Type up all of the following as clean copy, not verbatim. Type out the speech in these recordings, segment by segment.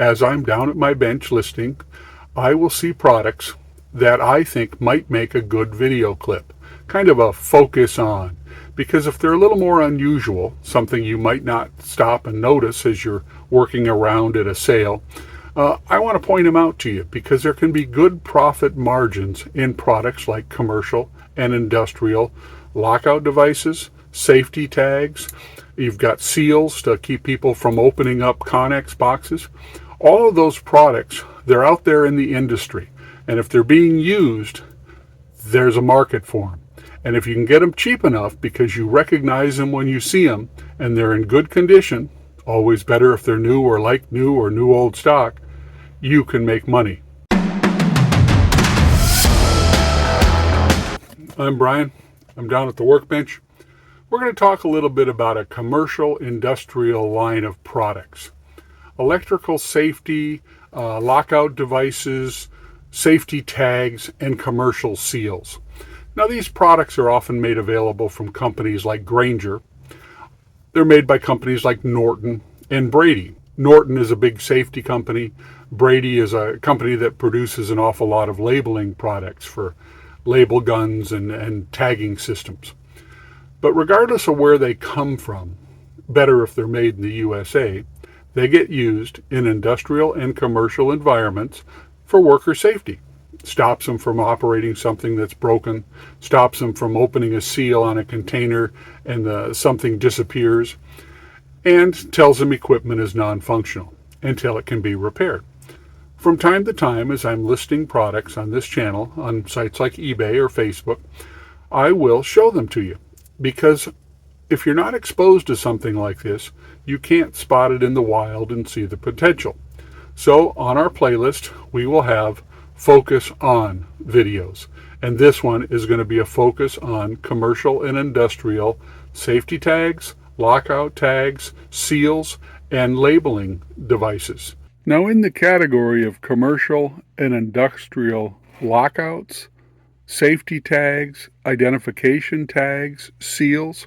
as I'm down at my bench listing, I will see products that I think might make a good video clip, kind of a focus on. Because if they're a little more unusual, something you might not stop and notice as you're working around at a sale, I want to point them out to you because there can be good profit margins in products like commercial and industrial lockout devices, safety tags. You've got seals to keep people from opening up Connex boxes. All of those products, they're out there in the industry. And if they're being used, there's a market for them. And if you can get them cheap enough because you recognize them when you see them and they're in good condition, always better if they're new or like new or new old stock, you can make money. I'm Brian. I'm down at the workbench. We're going to talk a little bit about a commercial industrial line of products. Electrical safety, lockout devices, safety tags, and commercial seals. Now, these products are often made available from companies like Grainger. They're made by companies like Norton and Brady. Norton is a big safety company. Brady is a company that produces an awful lot of labeling products for label guns and tagging systems. But regardless of where they come from, better if they're made in the USA, they get used in industrial and commercial environments for worker safety. Stops them from operating something that's broken, stops them from opening a seal on a container and something disappears, and tells them equipment is non-functional until it can be repaired. From time to time, as I'm listing products on this channel on sites like eBay or Facebook, I will show them to you because if you're not exposed to something like this, you can't spot it in the wild and see the potential. So on our playlist, we will have focus on videos. And this one is going to be a focus on commercial and industrial safety tags, lockout tags, seals, and labeling devices. Now, in the category of commercial and industrial lockouts, safety tags, identification tags, seals,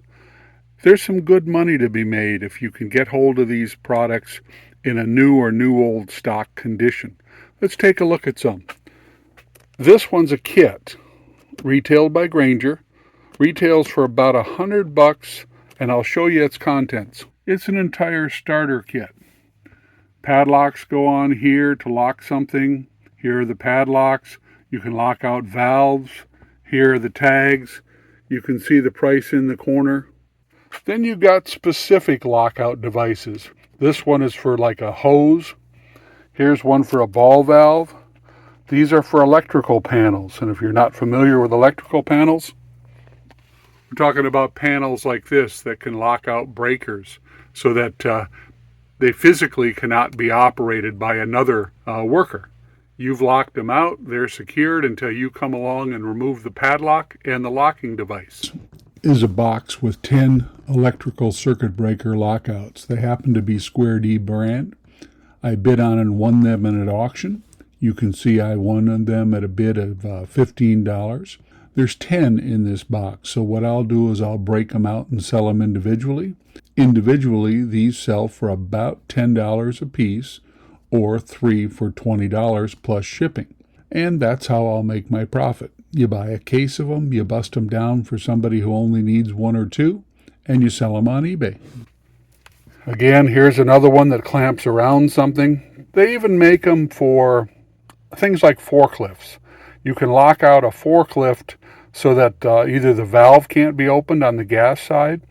there's some good money to be made if you can get hold of these products in a new or new old stock condition. Let's take a look at some. This one's a kit, retailed by Grainger, retails for about $100, and I'll show you its contents. It's an entire starter kit. Padlocks go on here to lock something. Here are the padlocks. You can lock out valves. Here are the tags. You can see the price in the corner. Then you've got specific lockout devices. This one is for like a hose. Here's one for a ball valve. These are for electrical panels. And if you're not familiar with electrical panels, we're talking about panels like this that can lock out breakers so that they physically cannot be operated by another worker. You've locked them out. They're secured until you come along and remove the padlock and the locking device. Is a box with 10 electrical circuit breaker lockouts. They happen to be Square D brand. I bid on and won them in an auction. You can see I won them at a bid of $15. There's 10 in this box, so what I'll do is I'll break them out and sell them individually. Individually, these sell for about $10 a piece, or 3 for $20 plus shipping. And that's how I'll make my profit. You buy a case of them, you bust them down for somebody who only needs 1 or 2, and you sell them on eBay. Again, here's another one that clamps around something. They even make them for things like forklifts. You can lock out a forklift so that either the valve can't be opened on the gas side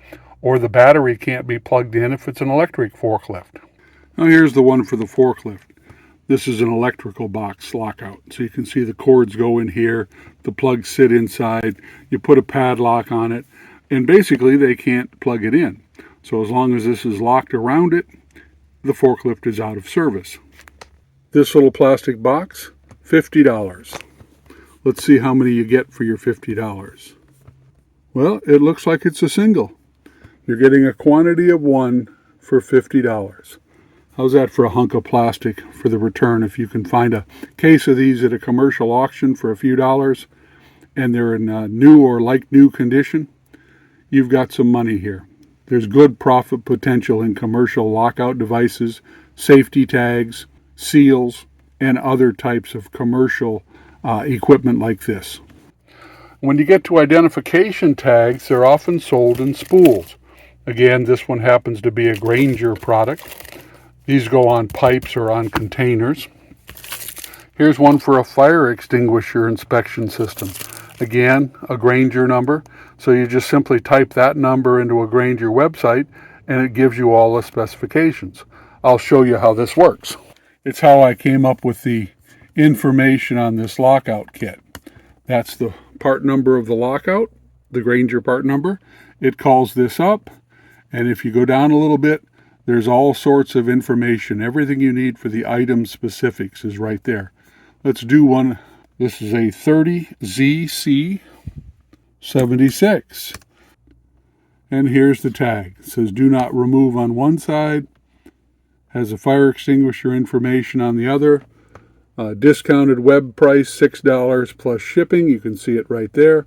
or the battery can't be plugged in if it's an electric forklift. Now here's the one for the forklift. This is an electrical box lockout. So you can see the cords go in here, the plugs sit inside, you put a padlock on it, and basically they can't plug it in. So as long as this is locked around it, the forklift is out of service. This little plastic box, $50. Let's see how many you get for your $50. Well, it looks like it's a single. You're getting a quantity of 1 for $50. How's that for a hunk of plastic for the return? If you can find a case of these at a commercial auction for a few dollars and they're in new or like new condition, you've got some money here. There's good profit potential in commercial lockout devices, safety tags, seals, and other types of commercial equipment like this. When you get to identification tags, they're often sold in spools. Again, this one happens to be a Grainger product. These go on pipes or on containers. Here's one for a fire extinguisher inspection system. Again, a Grainger number. So you just simply type that number into a Grainger website and it gives you all the specifications. I'll show you how this works. It's how I came up with the information on this lockout kit. That's the part number of the lockout, the Grainger part number. It calls this up, and if you go down a little bit, there's all sorts of information. Everything you need for the item specifics is right there. Let's do one. This is a 30ZC76. And here's the tag. It says do not remove on one side. Has a fire extinguisher information on the other. Discounted web price, $6 plus shipping. You can see it right there.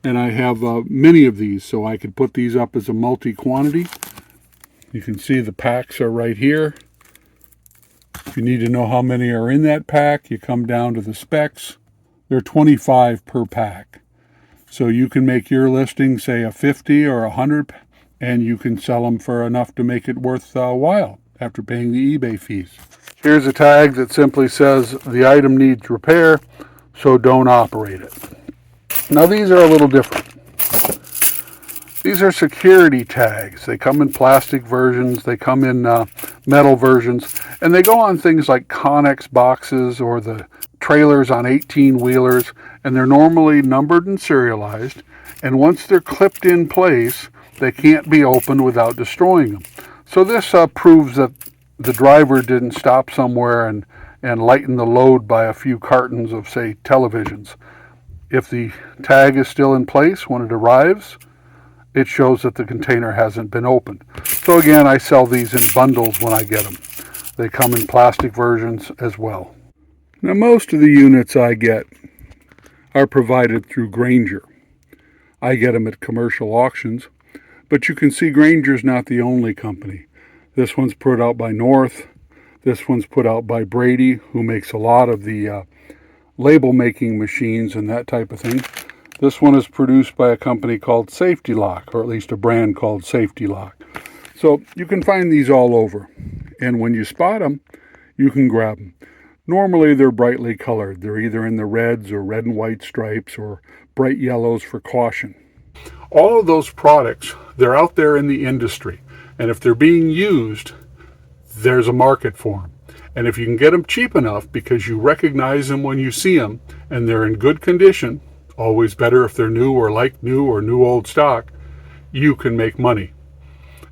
And I have many of these, so I could put these up as a multi-quantity. You can see the packs are right here. If you need to know how many are in that pack, you come down to the specs. They're 25 per pack. So you can make your listing, say, a 50 or 100, and you can sell them for enough to make it worthwhile after paying the eBay fees. Here's a tag that simply says the item needs repair, so don't operate it. Now these are a little different. These are security tags. They come in plastic versions, they come in metal versions, and they go on things like Connex boxes or the trailers on 18-wheelers, and they're normally numbered and serialized, and once they're clipped in place, they can't be opened without destroying them. So this proves that the driver didn't stop somewhere and lighten the load by a few cartons of, say, televisions. If the tag is still in place when it arrives, it shows that the container hasn't been opened. So again, I sell these in bundles when I get them. They come in plastic versions as well. Now most of the units I get are provided through Grainger. I get them at commercial auctions, but you can see Grainger's not the only company. This one's put out by North. This one's put out by Brady, who makes a lot of the label making machines and that type of thing. This one is produced by a company called Safety Lock, or at least a brand called Safety Lock. So you can find these all over. And when you spot them, you can grab them. Normally they're brightly colored. They're either in the reds or red and white stripes or bright yellows for caution. All of those products, they're out there in the industry. And if they're being used, there's a market for them. And if you can get them cheap enough because you recognize them when you see them and they're in good condition, always better if they're new or like new or new old stock, you can make money.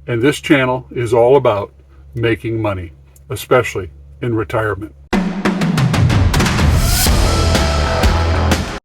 And this channel is all about making money, especially in retirement.